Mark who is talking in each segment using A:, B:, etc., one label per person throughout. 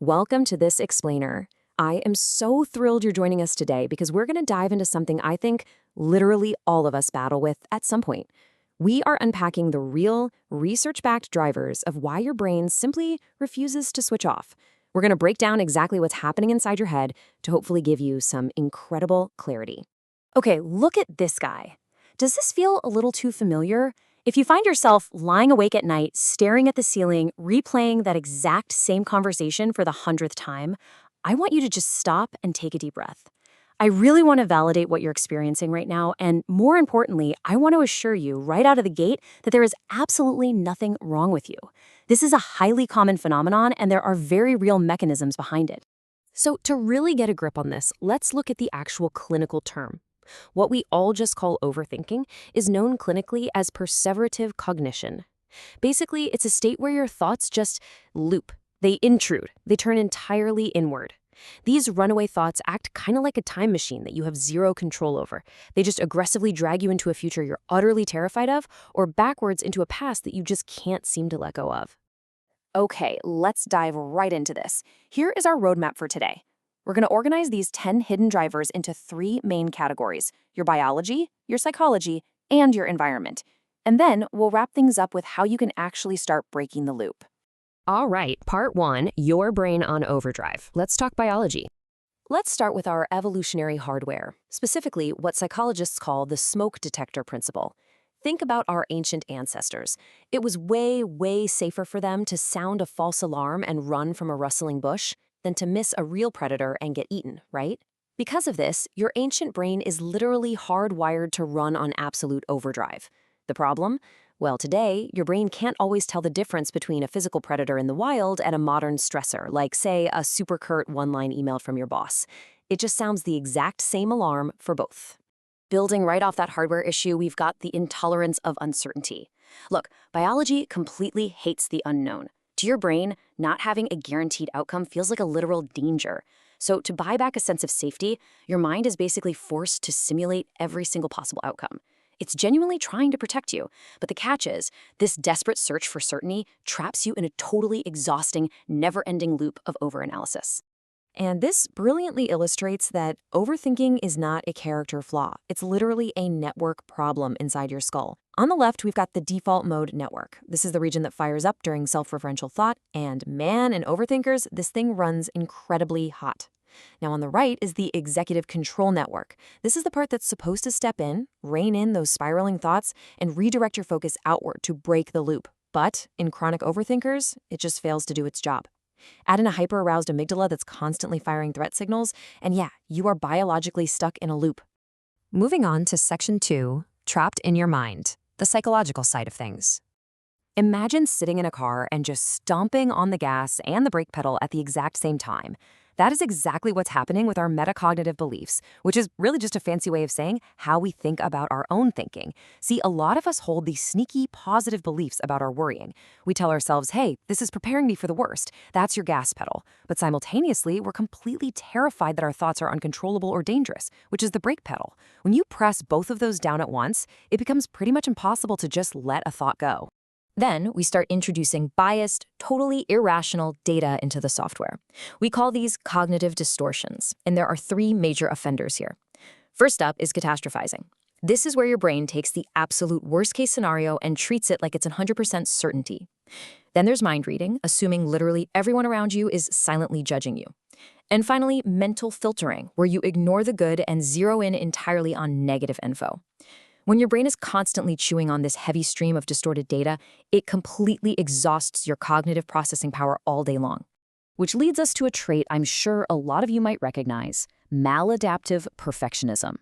A: Welcome to this explainer. I am so thrilled you're joining us today because we're going to dive into something I think literally all of us battle with at some point. We are unpacking the real, research-backed drivers of why your brain simply refuses to switch off. We're going to break down exactly what's happening inside your head to hopefully give you some incredible clarity. Okay, look at this guy. Does this feel a little too familiar? If you find yourself lying awake at night, staring at the ceiling, replaying that exact same conversation for the 100th time, I want you to just stop and take a deep breath. I really want to validate what you're experiencing right now, and more importantly, I want to assure you right out of the gate that there is absolutely nothing wrong with you. This is a highly common phenomenon, and there are very real mechanisms behind it. So to really get a grip on this, let's look at the actual clinical term. What we all just call overthinking is known clinically as perseverative cognition. Basically, it's a state where your thoughts just loop. They intrude. They turn entirely inward. These runaway thoughts act kind of like a time machine that you have zero control over. They just aggressively drag you into a future you're utterly terrified of or backwards into a past that you just can't seem to let go of. Okay, let's dive right into this. Here is our roadmap for today. We're going to organize these 10 hidden drivers into 3 main categories: your biology, your psychology, and your environment. And then we'll wrap things up with how you can actually start breaking the loop. All right, part 1, your brain on overdrive. Let's talk biology. Let's start with our evolutionary hardware, specifically what psychologists call the smoke detector principle. Think about our ancient ancestors. It was way, way safer for them to sound a false alarm and run from a rustling bush than to miss a real predator and get eaten, right? Because of this, your ancient brain is literally hardwired to run on absolute overdrive. The problem? Well, today, your brain can't always tell the difference between a physical predator in the wild and a modern stressor, like, say, a super curt one-line email from your boss. It just sounds the exact same alarm for both. Building right off that hardware issue, we've got the intolerance of uncertainty. Look, biology completely hates the unknown. To your brain, not having a guaranteed outcome feels like a literal danger. So to buy back a sense of safety, your mind is basically forced to simulate every single possible outcome. It's genuinely trying to protect you, but the catch is, this desperate search for certainty traps you in a totally exhausting, never-ending loop of overanalysis. And this brilliantly illustrates that overthinking is not a character flaw. It's literally a network problem inside your skull. On the left, we've got the default mode network. This is the region that fires up during self-referential thought, and man, in overthinkers, this thing runs incredibly hot. Now on the right is the executive control network. This is the part that's supposed to step in, rein in those spiraling thoughts, and redirect your focus outward to break the loop. But in chronic overthinkers, it just fails to do its job. Add in a hyper-aroused amygdala that's constantly firing threat signals, and yeah, you are biologically stuck in a loop. Moving on to section 2, trapped in your mind, the psychological side of things. Imagine sitting in a car and just stomping on the gas and the brake pedal at the exact same time. That is exactly what's happening with our metacognitive beliefs, which is really just a fancy way of saying how we think about our own thinking. See, a lot of us hold these sneaky, positive beliefs about our worrying. We tell ourselves, hey, this is preparing me for the worst. That's your gas pedal. But simultaneously, we're completely terrified that our thoughts are uncontrollable or dangerous, which is the brake pedal. When you press both of those down at once, it becomes pretty much impossible to just let a thought go. Then we start introducing biased, totally irrational data into the software. We call these cognitive distortions, and there are 3 major offenders here. First up is catastrophizing. This is where your brain takes the absolute worst-case scenario and treats it like it's 100% certainty. Then there's mind reading, assuming literally everyone around you is silently judging you. And finally, mental filtering, where you ignore the good and zero in entirely on negative info. When your brain is constantly chewing on this heavy stream of distorted data, it completely exhausts your cognitive processing power all day long. Which leads us to a trait I'm sure a lot of you might recognize: maladaptive perfectionism.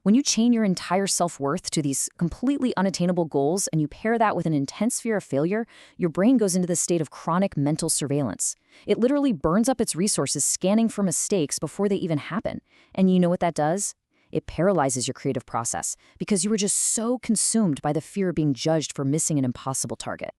A: When you chain your entire self-worth to these completely unattainable goals and you pair that with an intense fear of failure, your brain goes into this state of chronic mental surveillance. It literally burns up its resources scanning for mistakes before they even happen. And you know what that does? It paralyzes your creative process because you were just so consumed by the fear of being judged for missing an impossible target.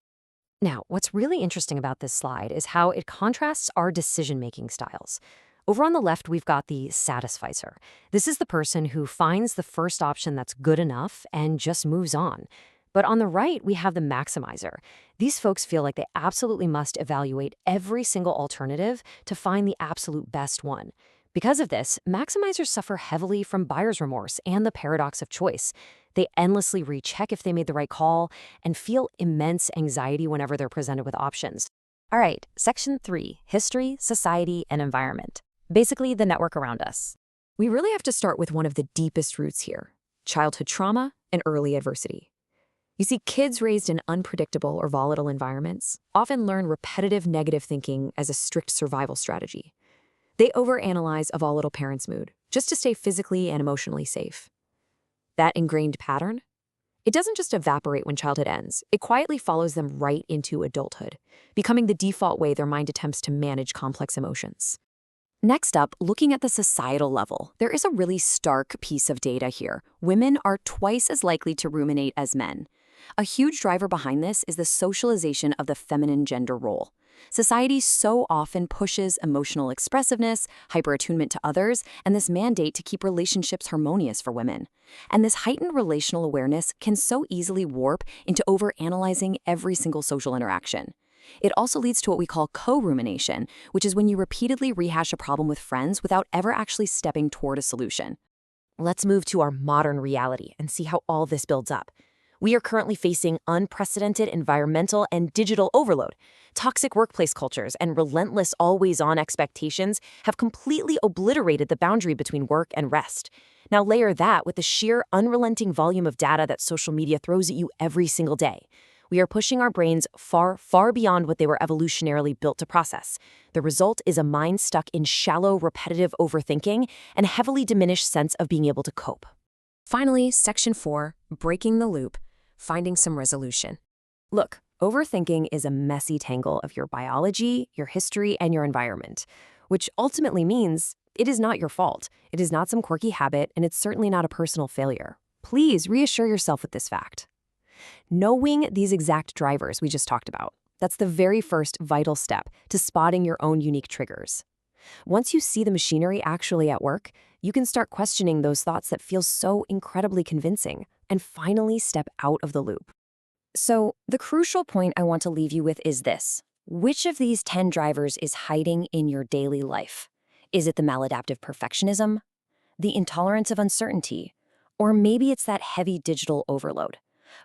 A: Now, what's really interesting about this slide is how it contrasts our decision-making styles. Over on the left, we've got the satisficer. This is the person who finds the first option that's good enough and just moves on. But on the right, we have the maximizer. These folks feel like they absolutely must evaluate every single alternative to find the absolute best one. Because of this, maximizers suffer heavily from buyer's remorse and the paradox of choice. They endlessly recheck if they made the right call and feel immense anxiety whenever they're presented with options. All right, section 3, history, society, and environment. Basically, the network around us. We really have to start with one of the deepest roots here: childhood trauma and early adversity. You see, kids raised in unpredictable or volatile environments often learn repetitive negative thinking as a strict survival strategy. They overanalyze a volatile parent's mood just to stay physically and emotionally safe. That ingrained pattern, it doesn't just evaporate when childhood ends. It quietly follows them right into adulthood, becoming the default way their mind attempts to manage complex emotions. Next up, looking at the societal level, there is a really stark piece of data here. Women are twice as likely to ruminate as men. A huge driver behind this is the socialization of the feminine gender role. Society so often pushes emotional expressiveness, hyperattunement to others, and this mandate to keep relationships harmonious for women. And this heightened relational awareness can so easily warp into overanalyzing every single social interaction. It also leads to what we call co-rumination, which is when you repeatedly rehash a problem with friends without ever actually stepping toward a solution. Let's move to our modern reality and see how all this builds up. We are currently facing unprecedented environmental and digital overload. Toxic workplace cultures and relentless always-on expectations have completely obliterated the boundary between work and rest. Now layer that with the sheer unrelenting volume of data that social media throws at you every single day. We are pushing our brains far, far beyond what they were evolutionarily built to process. The result is a mind stuck in shallow, repetitive overthinking and a heavily diminished sense of being able to cope. Finally, section 4, breaking the loop, finding some resolution. Look, overthinking is a messy tangle of your biology, your history, and your environment, which ultimately means it is not your fault. It is not some quirky habit, and it's certainly not a personal failure. Please reassure yourself with this fact. Knowing these exact drivers we just talked about, that's the very first vital step to spotting your own unique triggers. Once you see the machinery actually at work, you can start questioning those thoughts that feel so incredibly convincing and finally step out of the loop. So, the crucial point I want to leave you with is this. Which of these 10 drivers is hiding in your daily life? Is it the maladaptive perfectionism, the intolerance of uncertainty, or maybe it's that heavy digital overload?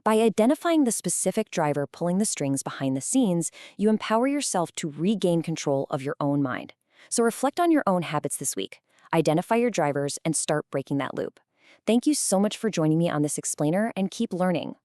A: By identifying the specific driver pulling the strings behind the scenes, you empower yourself to regain control of your own mind. So reflect on your own habits this week. Identify your drivers and start breaking that loop. Thank you so much for joining me on this explainer, and keep learning.